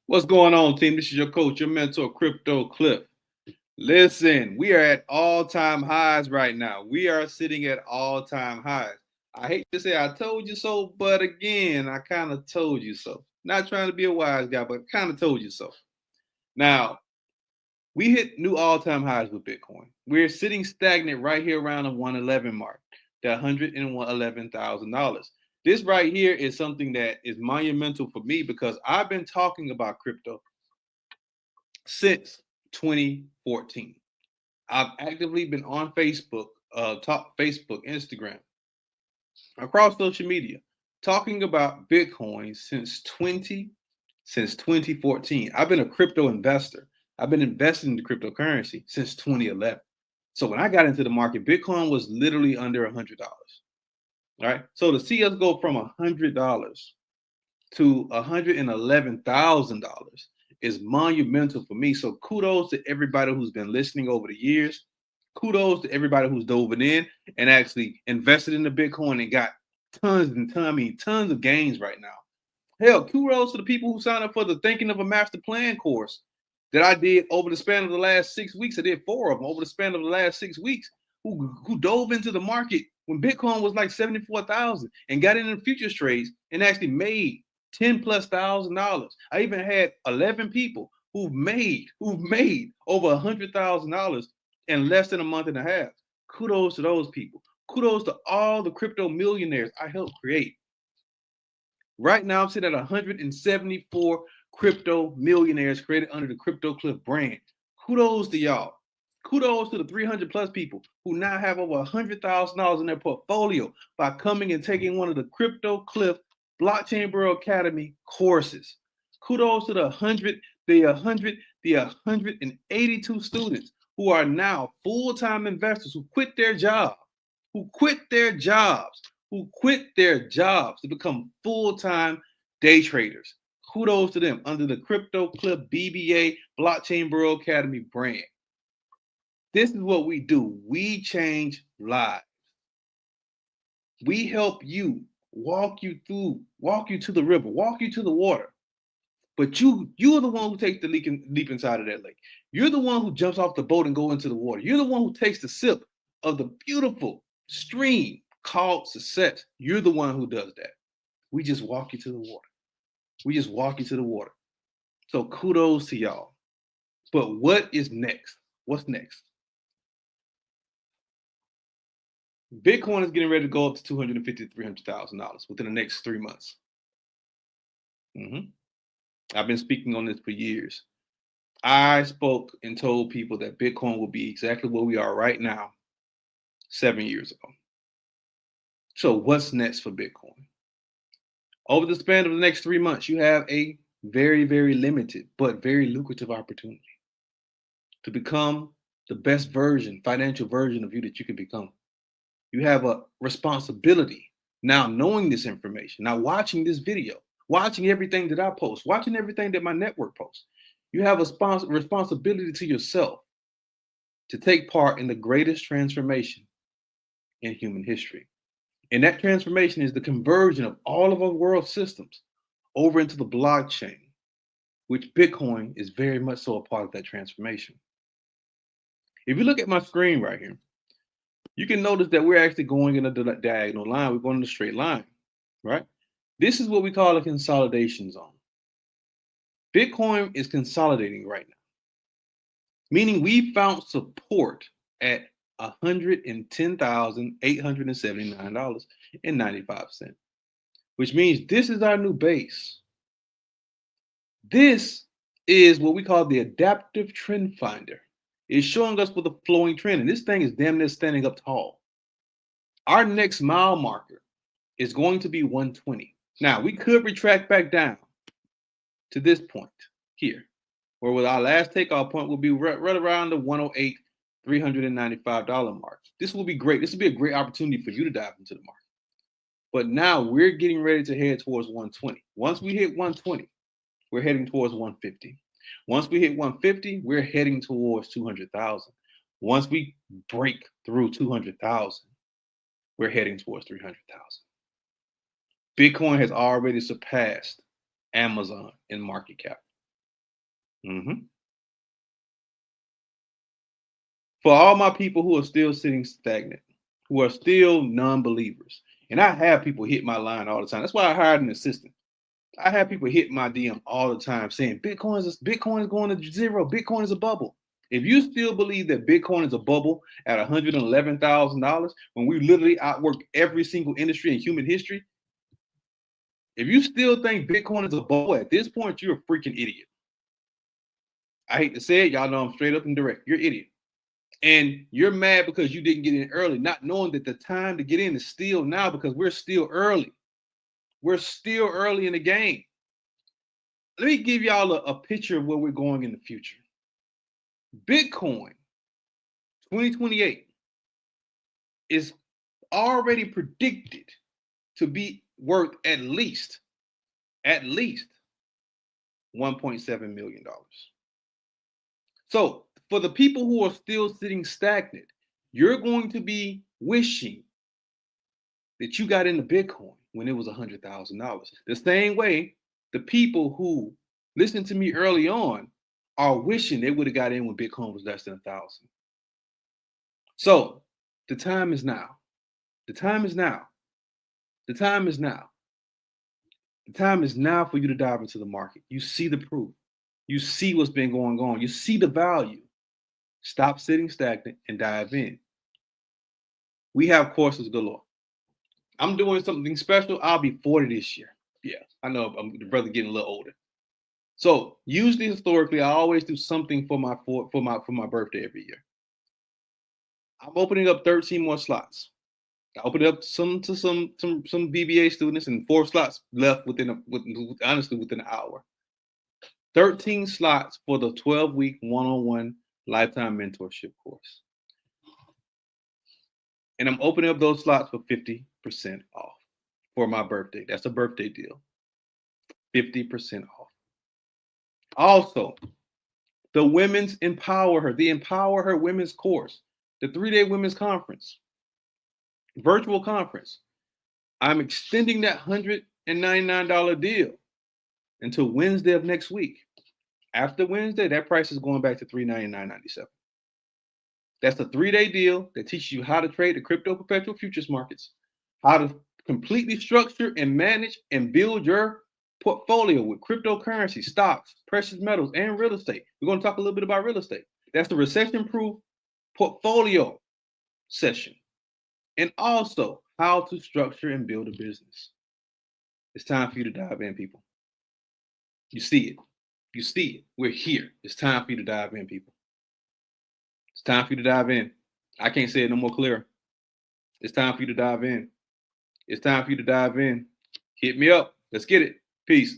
What's going on, team? This is your coach, your mentor, Crypto Cliff. Listen, we are at all-time highs right now. We are sitting at all-time highs. I hate to say I told you so, but again, I kind of told you so. Not trying to be a wise guy, but kind of told you so. Now, we hit new all-time highs with Bitcoin. We're sitting stagnant right here around the 111 mark, the $111,000. This right here is something that is monumental for me because I've been talking about crypto since 2014. I've actively been on Facebook, Facebook, Instagram, across social media, talking about Bitcoin since 2014. I've been a crypto investor. I've been investing in cryptocurrency since 2011. So when I got into the market, Bitcoin was literally under $100. All right. So to see us go from $100 to $111,000 is monumental for me. So kudos to everybody who's been listening over the years. Kudos to everybody who's dove in and actually invested in the Bitcoin and got tons of gains right now. Hell, kudos to the people who signed up for the Thinking of a Master Plan course that I did over the span of the last 6 weeks. I did 4 of them over the span of the last 6 weeks. Who dove into the market when Bitcoin was like 74,000 and got into futures trades and actually made $10,000+. I even had 11 people who've made over $100,000 in less than a month and a half. Kudos to those people. Kudos to all the crypto millionaires I helped create. Right now, I'm sitting at 174 crypto millionaires created under the Crypto Cliff brand. Kudos to y'all. Kudos to the 300+ people who now have over $100,000 in their portfolio by coming and taking one of the Crypto Cliff Blockchain Bureau Academy courses. Kudos to the 182 students who are now full-time investors who quit their jobs to become full-time day traders. Kudos to them under the Crypto Cliff BBA Blockchain Bureau Academy brand. This is what we do. We change lives. We help you, walk you to the river, walk you to the water. But you're the one who takes the leap inside of that lake. You're the one who jumps off the boat and go into the water. You're the one who takes the sip of the beautiful stream called success. You're the one who does that. We just walk you to the water. So kudos to y'all. But what is next? What's next? Bitcoin is getting ready to go up to $250,000 to $300,000 within the next 3 months. I've been speaking on this for years. I spoke and told people that Bitcoin will be exactly where we are right now 7 years ago. So what's next for Bitcoin? Over the span of the next 3 months, you have a very, very limited but very lucrative opportunity to become the best financial version of you that you can become. You have a responsibility now knowing this information, now watching this video, watching everything that I post, watching everything that my network posts. You have a responsibility to yourself to take part in the greatest transformation in human history. And that transformation is the conversion of all of our world systems over into the blockchain, which Bitcoin is very much so a part of that transformation. If you look at my screen right here, you can notice that we're actually going in a diagonal line. We're going in a straight line, right? This is what we call a consolidation zone. Bitcoin is consolidating right now, meaning we found support at $110,879.95, which means this is our new base. This is what we call the adaptive trend finder. It's showing us with a flowing trend, and this thing is damn near standing up tall. Our next mile marker is going to be 120. Now, we could retract back down to this point here, where with our last takeoff point will be right around the $108, $395 mark. This will be great. This will be a great opportunity for you to dive into the market. But now we're getting ready to head towards 120. Once we hit 120, we're heading towards 150. Once we hit 150, we're heading towards 200,000. Once we break through 200,000, we're heading towards 300,000. Bitcoin has already surpassed Amazon in market cap. Mhm. For all my people who are still sitting stagnant, who are still non-believers, and I have people hit my line all the time. That's why I hired an assistant. I have people hit my DM all the time saying Bitcoin is going to zero. Bitcoin is a bubble. If you still believe that Bitcoin is a bubble at $111,000, when we literally outworked every single industry in human history, if you still think Bitcoin is a bubble at this point, you're a freaking idiot. I hate to say it, y'all know I'm straight up and direct. You're an idiot. And you're mad because you didn't get in early, not knowing that the time to get in is still now because we're still early. We're still early in the game. Let me give y'all a picture of where we're going in the future. Bitcoin 2028 is already predicted to be worth at least $1.7 million. So for the people who are still sitting stagnant, you're going to be wishing that you got into Bitcoin when it was $100,000. The same way the people who listened to me early on are wishing they would have got in when Bitcoin was less than 1,000. So the time is now. The time is now. The time is now. The time is now for you to dive into the market. You see the proof. You see what's been going on. You see the value. Stop sitting stagnant and dive in. We have courses galore. I'm doing something special. I'll be 40 this year. Yeah, I know I'm the brother getting a little older. So usually historically, I always do something for my birthday every year. I'm opening up 13 more slots. I opened up some BBA students and 4 slots left within an hour. 13 slots for the 12-week one-on-one lifetime mentorship course. And I'm opening up those slots for 50% off for my birthday. That's a birthday deal. 50% off. Also, the Women's Empower Her, the Empower Her Women's Course, the 3-day women's conference, virtual conference. I'm extending that $199 deal until Wednesday of next week. After Wednesday, that price is going back to $399.97. That's a 3-day deal that teaches you how to trade the crypto perpetual futures markets, how to completely structure and manage and build your portfolio with cryptocurrency, stocks, precious metals, and real estate. We're going to talk a little bit about real estate. That's the recession-proof portfolio session. And also how to structure and build a business. It's time for you to dive in, people. You see it. You see it. We're here. It's time for you to dive in, people. It's time for you to dive in. I can't say it no more clearer. It's time for you to dive in. It's time for you to dive in. Hit me up. Let's get it. Peace.